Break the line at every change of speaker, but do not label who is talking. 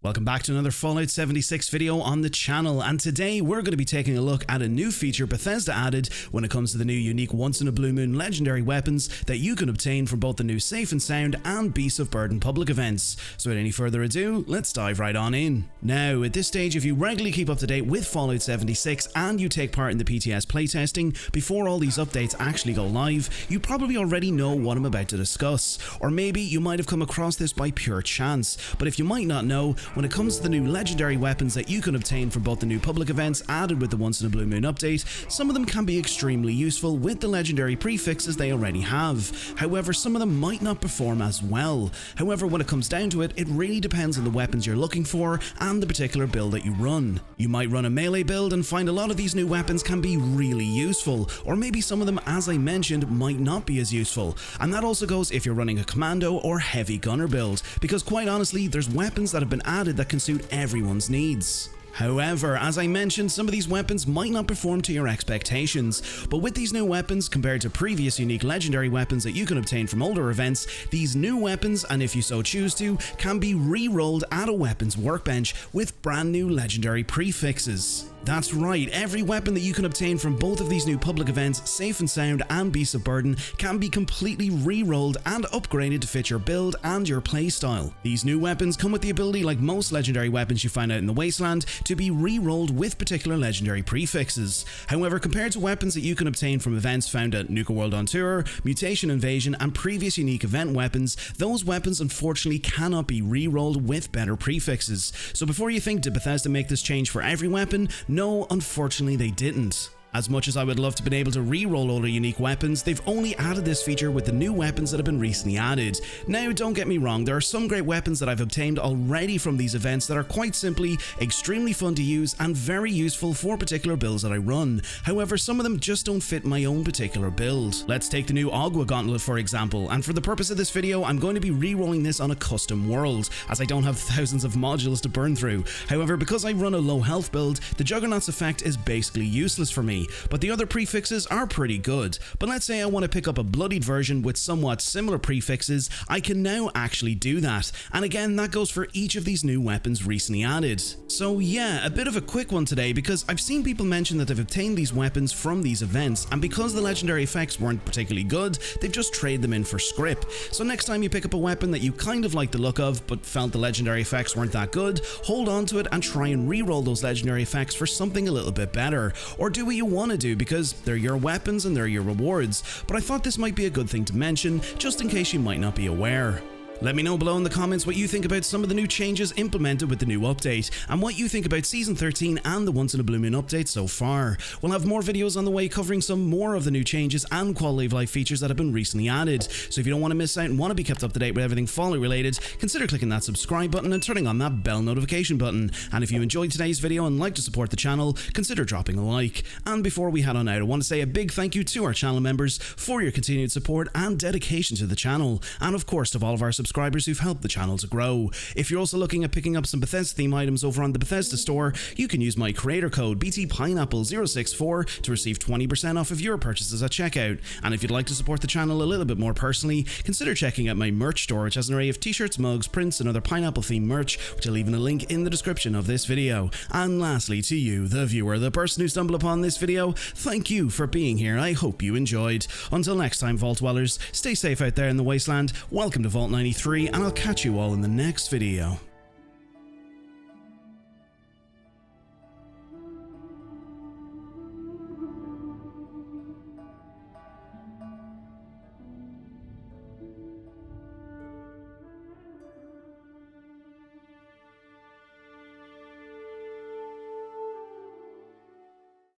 Welcome back to another Fallout 76 video on the channel, and today we're going to be taking a look at a new feature Bethesda added when it comes to the new unique once-in-a-blue-moon legendary weapons that you can obtain from both the new Safe and Sound and Beasts of Burden public events. So without any further ado, let's dive right on in. Now, at this stage, if you regularly keep up to date with Fallout 76 and you take part in the PTS playtesting before all these updates actually go live, you probably already know what I'm about to discuss, or maybe you might have come across this by pure chance. But if you might not know, when it comes to the new legendary weapons that you can obtain from both the new public events added with the once in a blue moon update, some of them can be extremely useful with the legendary prefixes they already have. However, some of them might not perform as well. However, when it comes down to it, it really depends on the weapons you're looking for and the particular build that you run. You might run a melee build and find a lot of these new weapons can be really useful, or maybe some of them, as I mentioned, might not be as useful. And that also goes if you're running a commando or heavy gunner build, because quite honestly, there's weapons that have been added that can suit everyone's needs. However, as I mentioned, some of these weapons might not perform to your expectations, but with these new weapons compared to previous unique legendary weapons that you can obtain from older events, these new weapons, and if you so choose to, can be re-rolled at a weapons workbench with brand new legendary prefixes. That's right, every weapon that you can obtain from both of these new public events, Safe and Sound and Beasts of Burden, can be completely re-rolled and upgraded to fit your build and your playstyle. These new weapons come with the ability, like most legendary weapons you find out in the Wasteland, to be re-rolled with particular legendary prefixes. However, compared to weapons that you can obtain from events found at Nuka World on Tour, Mutation Invasion and previous unique event weapons, those weapons unfortunately cannot be re-rolled with better prefixes. So before you think, did Bethesda make this change for every weapon? No, unfortunately they didn't. As much as I would love to have been able to re-roll older unique weapons, they've only added this feature with the new weapons that have been recently added. Now, don't get me wrong, there are some great weapons that I've obtained already from these events that are quite simply extremely fun to use and very useful for particular builds that I run. However, some of them just don't fit my own particular build. Let's take the new Ogua gauntlet for example, and for the purpose of this video, I'm going to be re-rolling this on a custom world, as I don't have thousands of modules to burn through. However, because I run a low health build, the Juggernaut's effect is basically useless for me. But the other prefixes are pretty good. But let's say I want to pick up a bloodied version with somewhat similar prefixes, I can now actually do that. And again, that goes for each of these new weapons recently added. So yeah, a bit of a quick one today, because I've seen people mention that they've obtained these weapons from these events, and because the legendary effects weren't particularly good, they've just traded them in for scrip. So next time you pick up a weapon that you kind of like the look of, but felt the legendary effects weren't that good, hold on to it and try and re-roll those legendary effects for something a little bit better. Or do what you want to do, because they're your weapons and they're your rewards, but I thought this might be a good thing to mention, just in case you might not be aware. Let me know below in the comments what you think about some of the new changes implemented with the new update, and what you think about Season 13 and the Once in a Blue Moon update so far. We'll have more videos on the way covering some more of the new changes and quality of life features that have been recently added, so if you don't want to miss out and want to be kept up to date with everything Fallout related, consider clicking that subscribe button and turning on that bell notification button. And if you enjoyed today's video and like to support the channel, consider dropping a like. And before we head on out, I want to say a big thank you to our channel members for your continued support and dedication to the channel, and of course to all of our subscribers who've helped the channel to grow. If you're also looking at picking up some Bethesda theme items over on the Bethesda store, you can use my creator code BTPineapple064 to receive 20% off of your purchases at checkout. And if you'd like to support the channel a little bit more personally, consider checking out my merch store, which has an array of t-shirts, mugs, prints and other pineapple themed merch, which I'll leave in a link in the description of this video. And lastly, to you, the viewer, the person who stumbled upon this video, thank you for being here. I hope you enjoyed. Until next time, Vault Dwellers, stay safe out there in the Wasteland, welcome to Vault 93, and I'll catch you all in the next video.